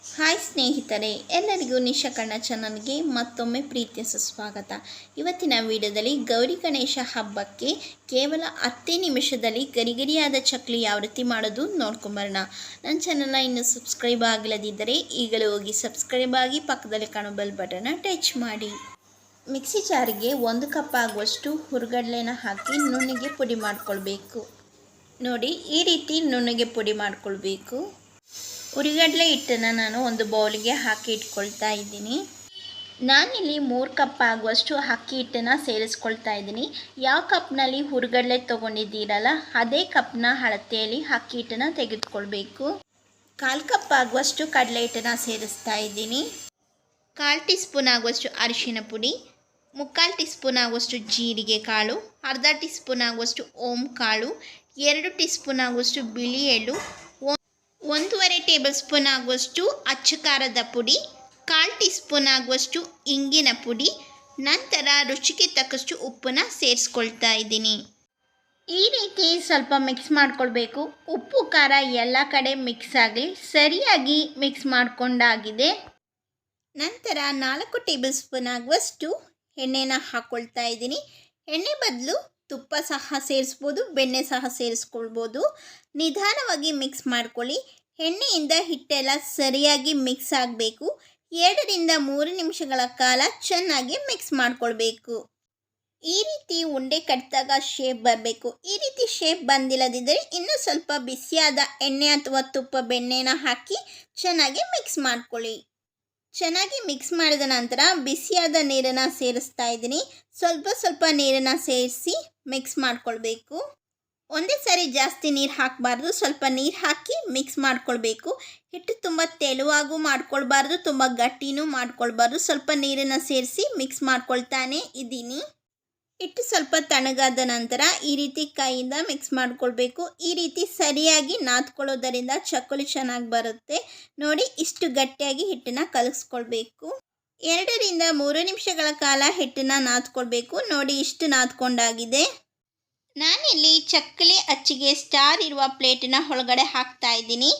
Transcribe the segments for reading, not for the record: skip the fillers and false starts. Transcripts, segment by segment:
Hi ಸ್ನೇಹಿತರೆ, ಎಲ್ಲರಿಗೂ ನಿಶಾ ಕನ್ನಡ ಚಾನಲ್ಗೆ ಮತ್ತೊಮ್ಮೆ ಪ್ರೀತಿಯ ಸುಸ್ವಾಗತ. ಇವತ್ತಿನ ವಿಡಿಯೋದಲ್ಲಿ ಗೌರಿ ಗಣೇಶ ಹಬ್ಬಕ್ಕೆ ಕೇವಲ 10 ನಿಮಿಷದಲ್ಲಿ ಗರಿಗರಿಯಾದ ಚಕ್ಲಿ ಯಾವ ರೀತಿ ಮಾಡೋದು ನೋಡ್ಕೊಂಬರೋಣ. ನನ್ನ ಚಾನಲ್ನ ಇನ್ನೂ ಸಬ್ಸ್ಕ್ರೈಬ್ ಆಗಲದಿದ್ದರೆ ಈಗಲೂ ಹೋಗಿ ಸಬ್ಸ್ಕ್ರೈಬ್ ಆಗಿ ಪಕ್ಕದಲ್ಲಿ ಕಾಣೋ ಬೆಲ್ ಬಟನ್ನ ಟಚ್ ಮಾಡಿ. ಮಿಕ್ಸಿ ಜಾರಿಗೆ 1 ಕಪ್ ಆಗುವಷ್ಟು ಹುರುಗಡ್ಲೆನ ಹಾಕಿ ನುಣ್ಣಗೆ ಪುಡಿ ಮಾಡಿಕೊಳ್ಬೇಕು. ನೋಡಿ, ಈ ರೀತಿ ನುಣ್ಣಗೆ ಪುಡಿ ಮಾಡಿಕೊಳ್ಬೇಕು. ಹುರಿಗಡಲೆ ಹಿಟ್ಟನ್ನು ನಾನು ಒಂದು ಬೌಲಿಗೆ ಹಾಕಿ ಇಟ್ಕೊಳ್ತಾ ಇದ್ದೀನಿ. ನಾನಿಲ್ಲಿ 3 ಕಪ್ ಆಗುವಷ್ಟು ಅಕ್ಕಿ ಹಿಟ್ಟನ್ನು ಸೇರಿಸ್ಕೊಳ್ತಾ ಇದ್ದೀನಿ. ಯಾವ ಕಪ್ನಲ್ಲಿ ಹುರಿಗಡಲೆ ತೊಗೊಂಡಿದ್ದೀರಲ್ಲ ಅದೇ ಕಪ್ನ ಅಳತೆಯಲ್ಲಿ ಅಕ್ಕಿ ಹಿಟ್ಟನ್ನು ತೆಗೆದುಕೊಳ್ಬೇಕು. 1/4 ಕಪ್ ಆಗುವಷ್ಟು ಕಡಲೆ ಹಿಟ್ಟನ್ನು ಸೇರಿಸ್ತಾ ಇದ್ದೀನಿ. 1/4 ಟೀ ಸ್ಪೂನ್ ಆಗುವಷ್ಟು ಅರಿಶಿನ ಪುಡಿ, 3/4 ಟೀ ಸ್ಪೂನ್ ಆಗುವಷ್ಟು ಜೀರಿಗೆ ಕಾಳು, ಅರ್ಧ ಟೀ ಸ್ಪೂನ್ ಆಗುವಷ್ಟು ಓಂ ಕಾಳು, 2 ಟೀ ಸ್ಪೂನ್ ಆಗುವಷ್ಟು ಬಿಳಿ ಎಳ್ಳು, 1.5 ಟೇಬಲ್ ಸ್ಪೂನ್ ಆಗುವಷ್ಟು ಅಚ್ಚ ಖಾರದ ಪುಡಿ, 1/4 ಟೀ ಸ್ಪೂನ್ ಆಗುವಷ್ಟು ಇಂಗಿನ ಪುಡಿ, ನಂತರ ರುಚಿಗೆ ತಕ್ಕಷ್ಟು ಉಪ್ಪನ್ನು ಸೇರಿಸ್ಕೊಳ್ತಾ ಇದ್ದೀನಿ. ಈ ರೀತಿ ಸ್ವಲ್ಪ ಮಿಕ್ಸ್ ಮಾಡ್ಕೊಳ್ಬೇಕು. ಉಪ್ಪು ಖಾರ ಎಲ್ಲ ಕಡೆ ಮಿಕ್ಸ್ ಆಗಲಿ, ಸರಿಯಾಗಿ ಮಿಕ್ಸ್ ಮಾಡ್ಕೊಂಡಾಗಿದೆ. ನಂತರ 4 ಟೇಬಲ್ ಸ್ಪೂನ್ ಆಗುವಷ್ಟು ಎಣ್ಣೆನ ಹಾಕ್ಕೊಳ್ತಾ ಇದ್ದೀನಿ. ಎಣ್ಣೆ ಬದಲು ತುಪ್ಪ ಸಹ ಸೇರಿಸ್ಬೋದು, ಬೆಣ್ಣೆ ಸಹ ಸೇರಿಸ್ಕೊಳ್ಬೋದು. ನಿಧಾನವಾಗಿ ಮಿಕ್ಸ್ ಮಾಡ್ಕೊಳ್ಳಿ. ಎಣ್ಣೆಯಿಂದ ಹಿಟ್ಟೆಲ್ಲ ಸರಿಯಾಗಿ ಮಿಕ್ಸ್ ಆಗಬೇಕು. 2 ರಿಂದ 3 ನಿಮಿಷಗಳ ಕಾಲ ಚೆನ್ನಾಗಿ ಮಿಕ್ಸ್ ಮಾಡ್ಕೊಳ್ಬೇಕು. ಈ ರೀತಿ ಉಂಡೆ ಕಟ್ಟಿದಾಗ ಶೇಪ್ ಬರಬೇಕು. ಈ ರೀತಿ ಶೇಪ್ ಬಂದಿಲ್ಲದಿದ್ದರೆ ಇನ್ನೂ ಸ್ವಲ್ಪ ಬಿಸಿಯಾದ ಎಣ್ಣೆ ಅಥವಾ ತುಪ್ಪ ಬೆಣ್ಣೆನ ಹಾಕಿ ಚೆನ್ನಾಗಿ ಮಿಕ್ಸ್ ಮಾಡ್ಕೊಳ್ಳಿ. ಚೆನ್ನಾಗಿ ಮಿಕ್ಸ್ ಮಾಡಿದ ನಂತರ ಬಿಸಿಯಾದ ನೀರನ್ನು ಸೇರಿಸ್ತಾ ಇದ್ದೀನಿ. ಸ್ವಲ್ಪ ನೀರನ್ನು ಸೇರಿಸಿ ಮಿಕ್ಸ್ ಮಾಡ್ಕೊಳ್ಬೇಕು. ಒಂದೇ ಸಾರಿ ಜಾಸ್ತಿ ನೀರು ಹಾಕಬಾರ್ದು, ಸ್ವಲ್ಪ ನೀರು ಹಾಕಿ ಮಿಕ್ಸ್ ಮಾಡ್ಕೊಳ್ಬೇಕು. ಹಿಟ್ಟು ತುಂಬ ತೆಳುವಾಗೂ ಮಾಡ್ಕೊಳ್ಬಾರ್ದು, ತುಂಬ ಗಟ್ಟಿನೂ ಮಾಡ್ಕೊಳ್ಬಾರ್ದು. ಸ್ವಲ್ಪ ನೀರನ್ನು ಸೇರಿಸಿ ಮಿಕ್ಸ್ ಮಾಡ್ಕೊಳ್ತಾನೆ ಇದ್ದೀನಿ. ಹಿಟ್ಟು ಸ್ವಲ್ಪ ತಣ್ಣಗಾದ ನಂತರ ಈ ರೀತಿ ಕೈಯಿಂದ ಮಿಕ್ಸ್ ಮಾಡ್ಕೊಳ್ಬೇಕು. ಈ ರೀತಿ ಸರಿಯಾಗಿ ನಾದ್ಕೊಳ್ಳೋದರಿಂದ ಚಕ್ಕುಲಿ ಚೆನ್ನಾಗಿ ಬರುತ್ತೆ. ನೋಡಿ, ಇಷ್ಟು ಗಟ್ಟಿಯಾಗಿ ಹಿಟ್ಟನ್ನು ಕಲಸ್ಕೊಳ್ಬೇಕು. 2 ರಿಂದ 3 ನಿಮಿಷಗಳ ಕಾಲ ಹಿಟ್ಟನ್ನು ನಾದ್ಕೊಳ್ಬೇಕು. ನೋಡಿ, ಇಷ್ಟು ನಾದ್ಕೊಂಡಾಗಿದೆ. ನಾನಿಲ್ಲಿ ಚಕ್ಕಲಿ ಅಚ್ಚಿಗೆ ಸ್ಟಾರ್ ಇರುವ ಪ್ಲೇಟಿನ ಒಳಗಡೆ ಹಾಕ್ತಾ ಇದ್ದೀನಿ.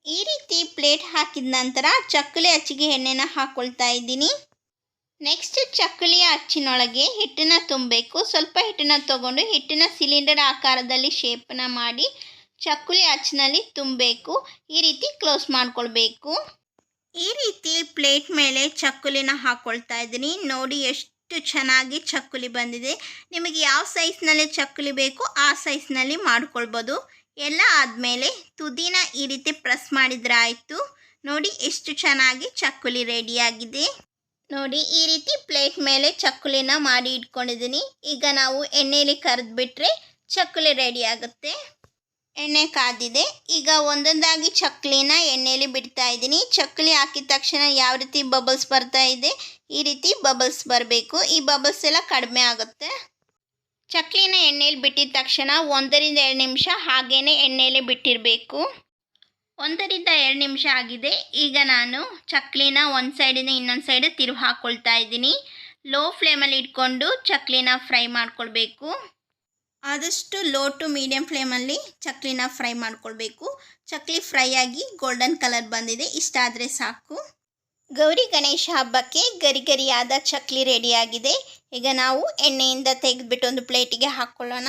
ಈ ರೀತಿ ಪ್ಲೇಟ್ ಹಾಕಿದ ನಂತರ ಚಕ್ಕಲಿ ಅಚ್ಚಿಗೆ ಎಣ್ಣೆನ ಹಾಕ್ಕೊಳ್ತಾ ಇದ್ದೀನಿ. ನೆಕ್ಸ್ಟ್ ಚಕ್ಕಲಿಯ ಅಚ್ಚಿನೊಳಗೆ ಹಿಟ್ಟನ್ನು ತುಂಬಬೇಕು. ಸ್ವಲ್ಪ ಹಿಟ್ಟನ್ನು ತಗೊಂಡು ಹಿಟ್ಟಿನ ಸಿಲಿಂಡರ್ ಆಕಾರದಲ್ಲಿ ಶೇಪನ್ನು ಮಾಡಿ ಚಕ್ಕಲಿ ಅಚ್ಚಿನಲ್ಲಿ ತುಂಬಬೇಕು. ಈ ರೀತಿ ಕ್ಲೋಸ್ ಮಾಡ್ಕೊಳ್ಬೇಕು. ಈ ರೀತಿ ಪ್ಲೇಟ್ ಮೇಲೆ ಚಕ್ಕಲಿನ ಹಾಕ್ಕೊಳ್ತಾ ಇದ್ದೀನಿ. ನೋಡಿ, ಎಷ್ಟು ಚೆನ್ನಾಗಿ ಚಕ್ಕಲಿ ಬಂದಿದೆ. ನಿಮಗೆ ಯಾವ ಸೈಜ್ನಲ್ಲಿ ಚಕ್ಕಲಿ ಬೇಕು ಆ ಸೈಜ್ನಲ್ಲಿ ಮಾಡ್ಕೊಳ್ಬೋದು. ಎಲ್ಲ ಆದಮೇಲೆ ತುದಿನ ಈ ರೀತಿ ಪ್ರೆಸ್ ಮಾಡಿದ್ರೆ ಆಯಿತು. ನೋಡಿ, ಎಷ್ಟು ಚೆನ್ನಾಗಿ ಚಕ್ಕಲಿ ರೆಡಿಯಾಗಿದೆ. ನೋಡಿ, ಈ ರೀತಿ ಪ್ಲೇಟ್ ಮೇಲೆ ಚಕ್ಕಲಿನ ಮಾಡಿ ಇಟ್ಕೊಂಡಿದ್ದೀನಿ. ಈಗ ನಾವು ಎಣ್ಣೆಯಲ್ಲಿ ಕರೆದ್ಬಿಟ್ರೆ ಚಕ್ಕಲಿ ರೆಡಿ ಆಗುತ್ತೆ. ಎಣ್ಣೆ ಕಾದಿದೆ. ಈಗ ಒಂದೊಂದಾಗಿ ಚಕ್ಕಲಿನ ಎಣ್ಣೆಯಲ್ಲಿ ಬಿಡ್ತಾ ಇದ್ದೀನಿ. ಚಕ್ಕಲಿ ಹಾಕಿದ ತಕ್ಷಣ ಯಾವ ರೀತಿ ಬಬಲ್ಸ್ ಬರ್ತಾ ಇದೆ, ಈ ರೀತಿ ಬಬಲ್ಸ್ ಬರಬೇಕು. ಈ ಬಬಲ್ಸ್ ಎಲ್ಲ ಕಡಿಮೆ ಆಗುತ್ತೆ. ಚಕ್ಕಲಿನ ಎಣ್ಣೆಯಲ್ಲಿ ಬಿಟ್ಟಿದ ತಕ್ಷಣ 1 ರಿಂದ 2 ನಿಮಿಷ ಹಾಗೇ ಎಣ್ಣೆಯಲ್ಲಿ ಬಿಟ್ಟಿರಬೇಕು. 1 ರಿಂದ 2 ನಿಮಿಷ ಆಗಿದೆ. ಈಗ ನಾನು ಚಕ್ಕಲಿನ ಒಂದು ಸೈಡಿಂದ ಇನ್ನೊಂದು ಸೈಡ್ ತಿರುವು ಹಾಕ್ಕೊಳ್ತಾ ಇದ್ದೀನಿ. ಲೋ ಫ್ಲೇಮಲ್ಲಿ ಇಟ್ಕೊಂಡು ಚಕ್ಕಲಿನ ಫ್ರೈ ಮಾಡ್ಕೊಳ್ಬೇಕು. ಆದಷ್ಟು ಲೋ ಟು ಮೀಡಿಯಂ ಫ್ಲೇಮಲ್ಲಿ ಚಕ್ಕಲಿನ ಫ್ರೈ ಮಾಡ್ಕೊಳ್ಬೇಕು. ಚಕ್ಕಲಿ ಫ್ರೈ ಆಗಿ ಗೋಲ್ಡನ್ ಕಲರ್ ಬಂದಿದೆ. ಇಷ್ಟಾದರೆ ಸಾಕು. ಗೌರಿ ಗಣೇಶ ಹಬ್ಬಕ್ಕೆ ಗರಿಗರಿಯಾದ ಚಕ್ಕಲಿ ರೆಡಿಯಾಗಿದೆ. ಈಗ ನಾವು ಎಣ್ಣೆಯಿಂದ ತೆಗೆದುಬಿಟ್ಟು ಒಂದು ಪ್ಲೇಟಿಗೆ ಹಾಕ್ಕೊಳ್ಳೋಣ.